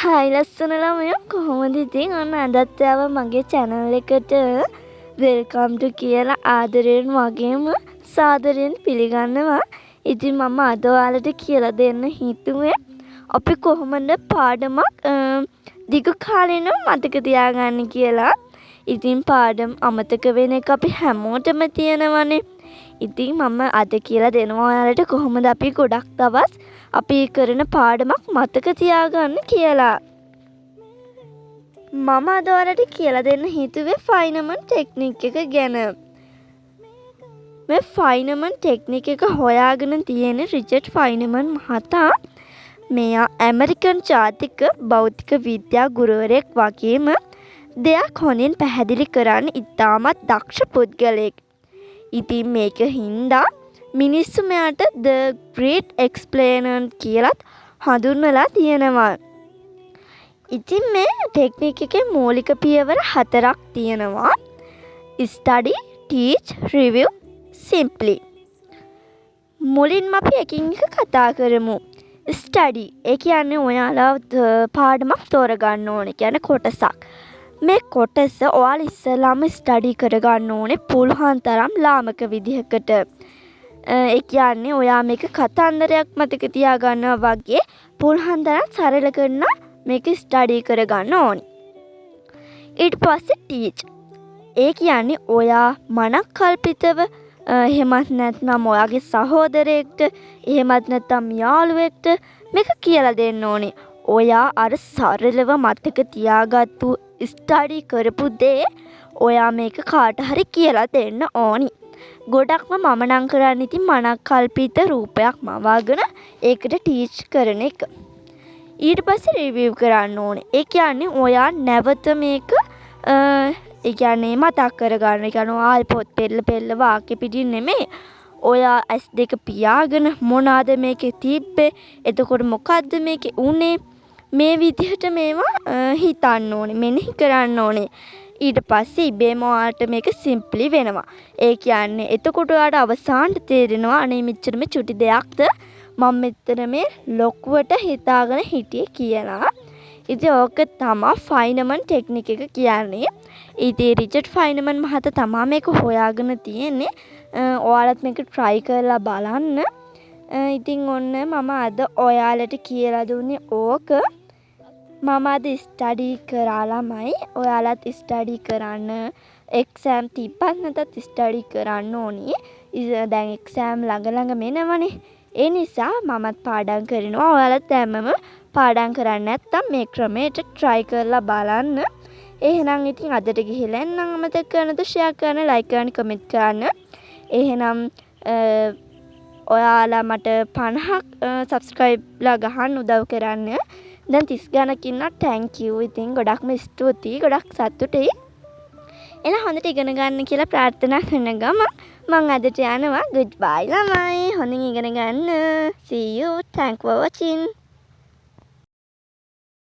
Hi ලස්සන ළමයෝ කොහොමද ඉතින් ඔන්න අදත් ආවා මගේ channel එකට welcome to කියලා ආදරයෙන් වගේම සාදරයෙන් පිළිගන්නවා. ඉතින් මම අද ඔයාලට කියලා දෙන්න හිතුවේ අපි කොහොමද පාඩමක් දිගු කාලෙම මතක තියාගන්නේ කියලා. ඉතින් පාඩම් අමතක වෙන එක අපි හැමෝටම තියෙනවනේ. ඉතින් මම අද කියලා දෙනවා ඔයාලට කොහොමද අපි ගොඩක් දවස් අපි කරන පාඩමක් මතක තියාගන්න කියලා. මම අද ඔයාලට කියලා දෙන්න හිතුවේ ෆයිනමන් ටෙක්නික් එක ගැන. මේ ෆයිනමන් ටෙක්නික් එක හොයාගෙන තියෙන රිචඩ් ෆයිනමන් මහතා මෙයා ඇමරිකන් ජාතික භෞතික විද්‍යා ගුරුවරයෙක් වගේම දෙයක් හොඳින් පැහැදිලි කරන්න ඉතාමත් දක්ෂ පුද්ගලයෙක්. ඉතින් මේක හින්දා මිනිස්සු මෙයාට The Great Explainer කියලත් හඳුන්වලා තියෙනවා. ඉතින් මේ ටෙක්නික් එකේ මූලික පියවර 4ක් තියෙනවා. Study, Teach, Review, Simply. මුලින්ම අපි එකින් එක කතා කරමු. Study. ඒ කියන්නේ ඔයාලා පාඩමක් තෝරගන්න ඕනේ. කියන්නේ කොටසක්. මේ කොටස ඔයාලා ඉස්සෙල්ලාම ස්ටඩි කරගන්න ඕනේ පුළුවන් තරම් ලාමක විදිහකට. ඒ කියන්නේ ඔයා මේක කතන්දරයක් මතක තියාගන්නවා වගේ පුළුවන් තරම් සරල කරන මේක ස්ටඩි කරගන්න ඕනේ. ඊට පස්සේ ටීච්. ඒ කියන්නේ ඔයා මනක්කල්පිතව එහෙමත් නැත්නම් ඔයාගේ සහෝදරයෙක්ට එහෙමත් නැත්නම් යාළුවෙක්ට මේක කියලා දෙන්න ඕනේ. ඔයා අර සරලව මතක තියාගත්තු ස්ටඩි කරපු දේ ඔයා මේක කාට හරි කියලා දෙන්න ඕනි. ගොඩක්ම මම නම් කරන්නේ ඉතින් මනක්කල්පිත රූපයක් මවාගෙන ඒකට ටීච් කරන එක. ඊට පස්සේ රිවිව් කරන්න ඕනේ. ඒ කියන්නේ ඔයා නැවත මේක ඒ කියන්නේ මතක් කරගන්න. ඒ කියන්නේ ඔයා පොත් පෙළ වාක්‍ය පිටින් නෙමෙයි. ඔයා S2 පියාගෙන මොනවාද මේකේ තිබ්බේ? එතකොට මොකද්ද මේකේ උනේ? මේ විදිහට මේවා හිතන්න ඕනේ. මෙනෙහි කරන්න ඕනේ. ඊට පස්සේ ඉබේම ඔයාලට මේක සිම්ප්ලි වෙනවා. ඒ කියන්නේ එතකොට ඔයාලට අවසානට තේරෙනවා අනේ මෙච්චර චුටි දෙයක්ද මම මෙතන මේ ලොකුවට හිතාගෙන හිටියේ කියලා. ඉතින් ඕක තමයි ෆයිනමන් ටෙක්නික් එක කියන්නේ. ඉතින් රිචඩ් ෆයිනමන් මහතා තමයි මේක හොයාගෙන තියෙන්නේ. ඔයාලත් මේක try කරලා බලන්න. ඉතින් ඔන්න මම අද ඔයාලට කියලා දුන්නේ ඕක. මම අද ස්ටඩි කරා ළමයි. ඔයාලත් ස්ටඩි කරන්න. එක්සෑම් තිබ්බත් නැතත් ස්ටඩි කරන්න ඕනේ. දැන් එක්සෑම් ළඟ මෙනවනේ. ඒ නිසා මමත් පාඩම් කරනවා. ඔයාලත් හැමම පාඩම් කරන්නේ නැත්නම් මේ ක්‍රමයට try කරලා බලන්න. එහෙනම් ඉතින් අදට ගිහිල්ලා එන්නම්. අමතක කරනද share කරන්න, like කරන්න, comment කරන්න. එහෙනම් ඔයාලා මට 50ක් subscribe ලා ගහන්න උදව් කරන්න. දැන් 30 ගණක් ඉන්නවා. thank you. ඉතින් ගොඩක්ම ස්තුතියි. ගොඩක් සතුටුයි. එන හොඳට ඉගෙන ගන්න කියලා ප්‍රාර්ථනා කරන ගම මම අදට යනවා. goodbye ළමයි. හොඳින් ඉගෙන ගන්න. see you. thank for watching.